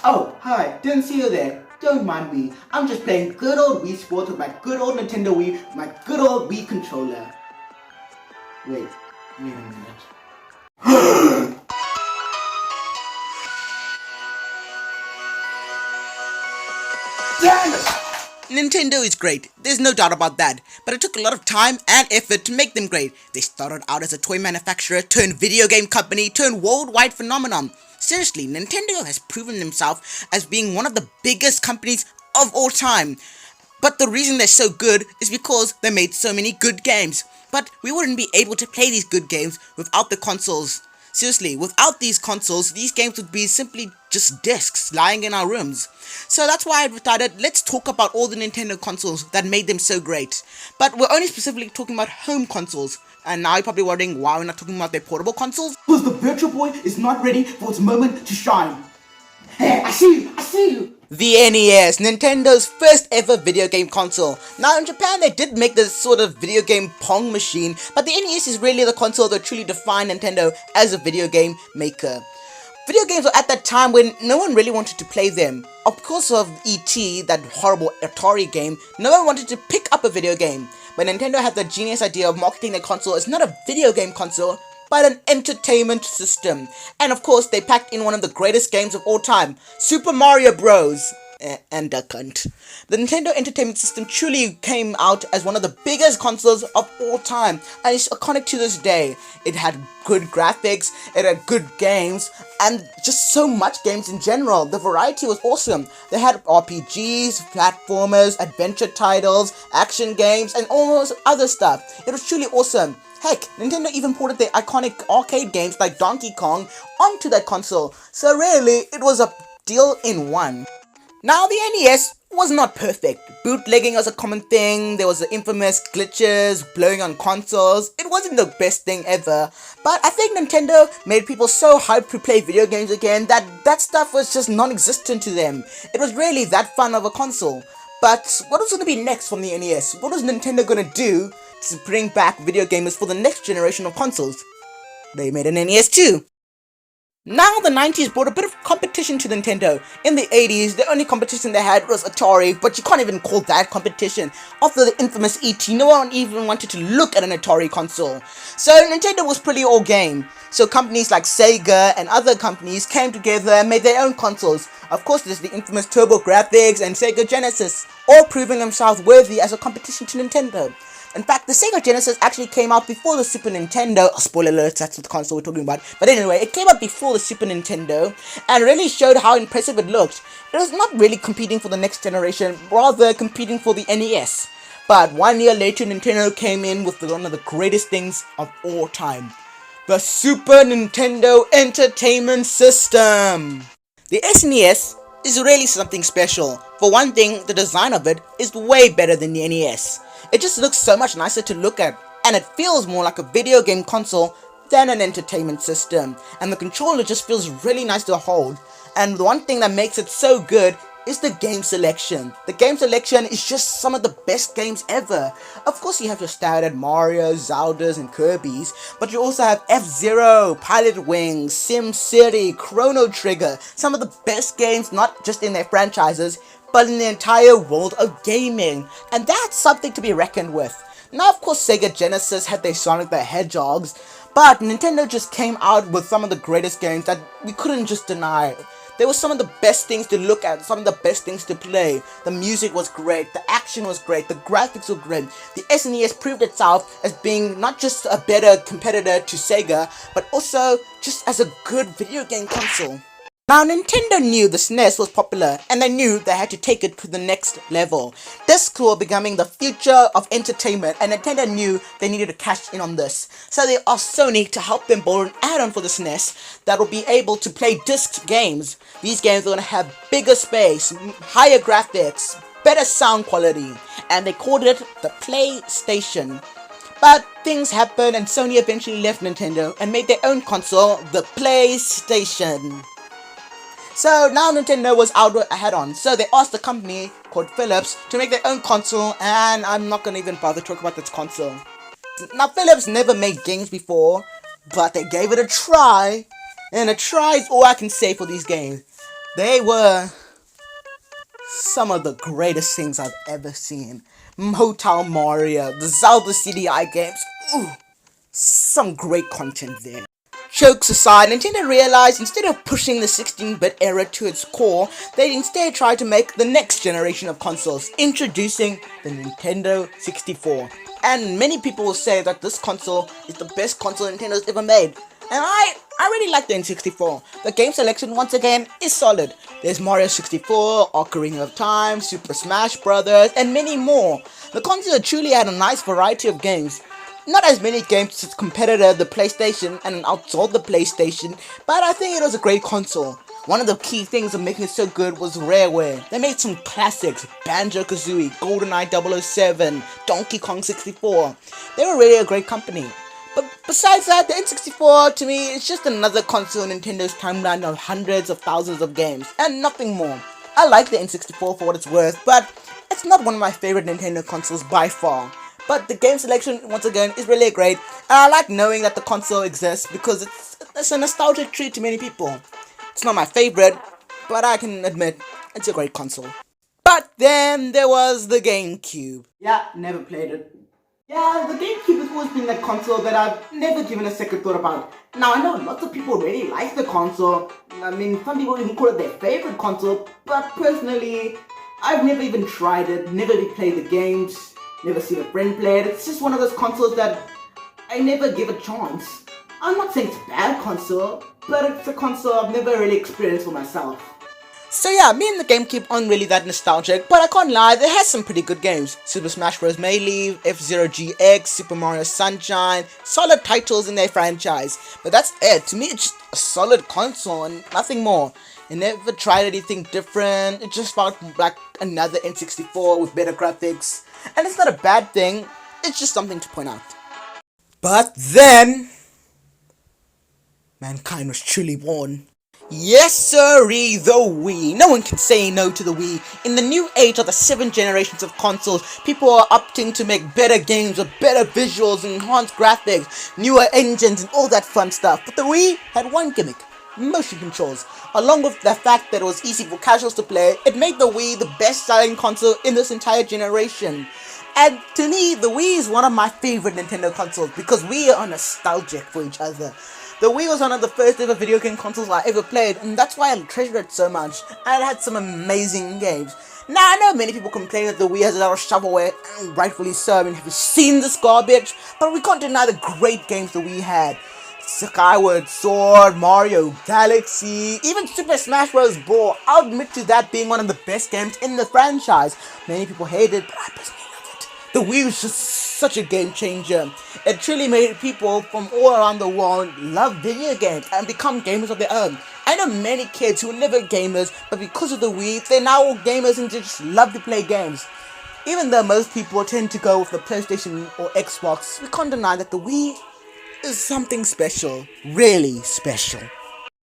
Oh, hi, didn't see you there. Don't mind me. I'm just playing good old Wii Sports with my good old Nintendo Wii, my good old Wii controller. Wait a minute. Damn it! Nintendo is great, there's no doubt about that, but it took a lot of time and effort to make them great. They started out as a toy manufacturer, turned video game company, turned worldwide phenomenon. Seriously, Nintendo has proven themselves as being one of the biggest companies of all time. But the reason they're so good is because they made so many good games. But we wouldn't be able to play these good games without the consoles. Seriously, without these consoles, these games would be simply just discs lying in our rooms. So that's why I decided, let's talk about all the Nintendo consoles that made them so great. But we're only specifically talking about home consoles. And now you're probably wondering why we're not talking about their portable consoles. Because the Virtual Boy is not ready for its moment to shine. Hey, I see you! The NES, Nintendo's first ever video game console. Now in Japan they did make this sort of video game Pong machine, but the NES is really the console that truly defined Nintendo as a video game maker. Video games were at that time when no one really wanted to play them. Of course of E.T., that horrible Atari game, no one wanted to pick up a video game. But Nintendo had the genius idea of marketing their console as not a video game console, but an entertainment system. And of course, they packed in one of the greatest games of all time, Super Mario Bros. And Duck Hunt. The Nintendo Entertainment System truly came out as one of the biggest consoles of all time, and it's iconic to this day. It had good graphics, it had good games, and just so much games in general. The variety was awesome. They had RPGs, platformers, adventure titles, action games, and all those other stuff. It was truly awesome. Heck, Nintendo even ported their iconic arcade games like Donkey Kong onto that console, so really, it was a deal in one. Now, the NES was not perfect. Bootlegging was a common thing, there was the infamous glitches, blowing on consoles. It wasn't the best thing ever, but I think Nintendo made people so hyped to play video games again that stuff was just non-existent to them. It was really that fun of a console. But what was going to be next from the NES? What was Nintendo going to do to bring back video gamers for the next generation of consoles? They made an NES too. Now the 90s brought a bit of competition to Nintendo. In the 80s, the only competition they had was Atari, but you can't even call that competition. After the infamous E.T., no one even wanted to look at an Atari console. So Nintendo was pretty all game. So companies like Sega and other companies came together and made their own consoles. Of course, there's the infamous TurboGrafx and Sega Genesis, all proving themselves worthy as a competition to Nintendo. In fact, the Sega Genesis actually came out before the Super Nintendo. Oh, spoiler alert, that's what the console we're talking about. But anyway, it came out before the Super Nintendo and really showed how impressive it looked. It was not really competing for the next generation, rather competing for the NES. But 1 year later, Nintendo came in with one of the greatest things of all time. The Super Nintendo Entertainment System. The SNES is really something special. For one thing, the design of it is way better than the NES. It just looks so much nicer to look at, and it feels more like a video game console than an entertainment system, and the controller just feels really nice to hold. And the one thing that makes it so good is the game selection. The game selection is just some of the best games ever. Of course you have your standard Mario, Zeldas and Kirby's, but you also have F-Zero, Pilot Wings, Sim City, Chrono Trigger, some of the best games not just in their franchises, but in the entire world of gaming, and that's something to be reckoned with. Now of course Sega Genesis had their Sonic the Hedgehogs, but Nintendo just came out with some of the greatest games that we couldn't just deny. There were some of the best things to look at, some of the best things to play. The music was great, the action was great, the graphics were great. The SNES proved itself as being not just a better competitor to Sega, but also just as a good video game console. Now Nintendo knew the SNES was popular and they knew they had to take it to the next level. Discs were becoming the future of entertainment and Nintendo knew they needed to cash in on this. So they asked Sony to help them build an add-on for the SNES that will be able to play disc games. These games are going to have bigger space, higher graphics, better sound quality, and they called it the PlayStation. But things happened and Sony eventually left Nintendo and made their own console, the PlayStation. So now Nintendo was out ahead on, so they asked a company called Philips to make their own console, and I'm not gonna even bother talking about this console. Now Philips never made games before, but they gave it a try, and a try is all I can say for these games. They were some of the greatest things I've ever seen. Motown Mario, the Zelda CDI games, ooh, some great content there. Jokes aside, Nintendo realized instead of pushing the 16-bit era to its core, they instead tried to make the next generation of consoles, introducing the Nintendo 64. And many people will say that this console is the best console Nintendo's ever made. And I really like the N64. The game selection, once again, is solid. There's Mario 64, Ocarina of Time, Super Smash Bros., and many more. The console truly had a nice variety of games. Not as many games as its competitor, the PlayStation, and outsold the PlayStation, but I think it was a great console. One of the key things of making it so good was rareware. They made some classics, Banjo-Kazooie, GoldenEye 007, Donkey Kong 64. They were really a great company. But besides that, the N64 to me is just another console in Nintendo's timeline of hundreds of thousands of games, and nothing more. I like the N64 for what it's worth, but it's not one of my favorite Nintendo consoles by far. But the game selection, once again, is really great, and I like knowing that the console exists because it's a nostalgic treat to many people. It's not my favorite, but I can admit it's a great console. But then there was the Gamecube. Yeah, never played it. Yeah, the Gamecube has always been that console that I've never given a second thought about. Now, I know lots of people really like the console. I mean, some people even call it their favorite console, but personally, I've never even tried it, never played the games, never seen a friend play it. It's just one of those consoles that I never give a chance. I'm not saying it's a bad console, but it's a console I've never really experienced for myself. So yeah, me and the Gamecube aren't really that nostalgic, but I can't lie, it has some pretty good games. Super Smash Bros. Melee, F-Zero GX, Super Mario Sunshine, solid titles in their franchise. But that's it, to me it's just a solid console and nothing more. It never tried anything different, it just felt like another N64 with better graphics. And it's not a bad thing, it's just something to point out. But then, mankind was truly born. Yes sirree, the Wii. No one can say no to the Wii. In the new age of the 7 generations of consoles, people are opting to make better games with better visuals, enhanced graphics, newer engines and all that fun stuff. But the Wii had one gimmick: motion controls. Along with the fact that it was easy for casuals to play, it made the Wii the best selling console in this entire generation. And to me, the Wii is one of my favorite Nintendo consoles because we are nostalgic for each other. The Wii was one of the first ever video game consoles I ever played, and that's why I treasure it so much, and it had some amazing games. Now, I know many people complain that the Wii has a lot of shovelware, and rightfully so. I mean, have you seen this garbage? But we can't deny the great games the Wii had. Skyward Sword, Mario Galaxy, even Super Smash Bros. Brawl. I'll admit to that being one of the best games in the franchise. Many people hate it, but I personally love it. The Wii was just such a game changer. It truly made people from all around the world love video games and become gamers of their own. I know many kids who were never gamers, but because of the Wii, they're now all gamers and just love to play games. Even though most people tend to go with the PlayStation or Xbox, we can't deny that the Wii is something special. Really special.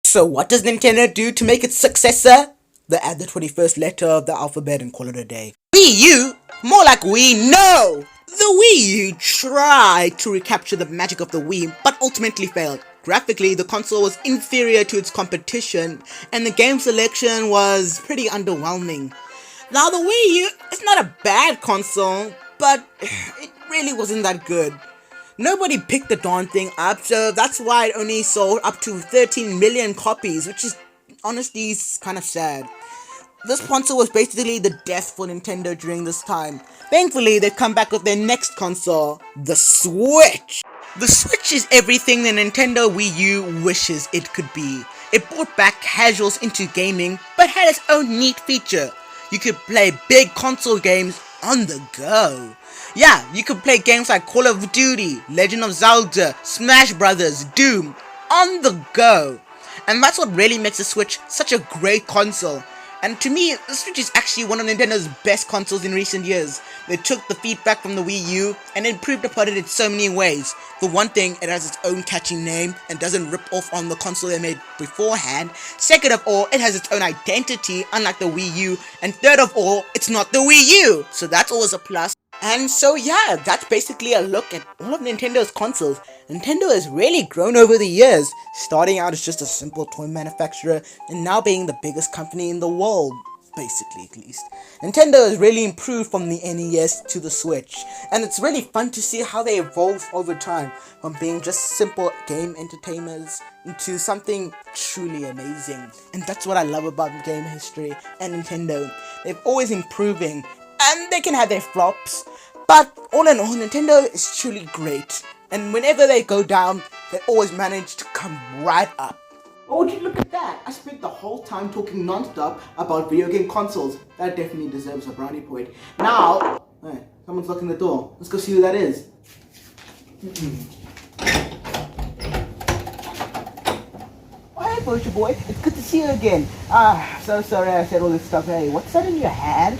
So what does Nintendo do to make its successor? They add the 21st letter of the alphabet and call it a day. WiiU? More like we know! The WiiU tried to recapture the magic of the Wii, but ultimately failed. Graphically, the console was inferior to its competition, and the game selection was pretty underwhelming. Now, the WiiU is not a bad console, but it really wasn't that good. Nobody picked the darn thing up, so that's why it only sold up to 13 million copies, which is honestly kind of sad. This console was basically the death for Nintendo during this time. Thankfully, they've come back with their next console, the Switch. The Switch is everything the Nintendo Wii U wishes it could be. It brought back casuals into gaming, but had its own neat feature. You could play big console games on the go. Yeah, you could play games like Call of Duty, Legend of Zelda, Smash Bros, Doom, on the go. And that's what really makes the Switch such a great console. And to me, the Switch is actually one of Nintendo's best consoles in recent years. They took the feedback from the Wii U and improved upon it in so many ways. For one thing, it has its own catchy name and doesn't rip off on the console they made beforehand. Second of all, it has its own identity, unlike the Wii U. And third of all, it's not the Wii U, so that's always a plus. And so yeah, that's basically a look at all of Nintendo's consoles. Nintendo has really grown over the years, starting out as just a simple toy manufacturer and now being the biggest company in the world, basically at least. Nintendo has really improved from the NES to the Switch, and it's really fun to see how they evolve over time from being just simple game entertainers into something truly amazing. And that's what I love about game history and Nintendo. They're always improving, and they can have their flops, but all in all, Nintendo is truly great. And whenever they go down, they always manage to come right up. Oh, would you look at that? I spent the whole time talking non-stop about video game consoles. That definitely deserves a brownie point. Now, hey, someone's locking the door. Let's go see who that is. Oh, hey, Poacher Boy. It's good to see you again. So sorry I said all this stuff. Hey, what's that in your hand?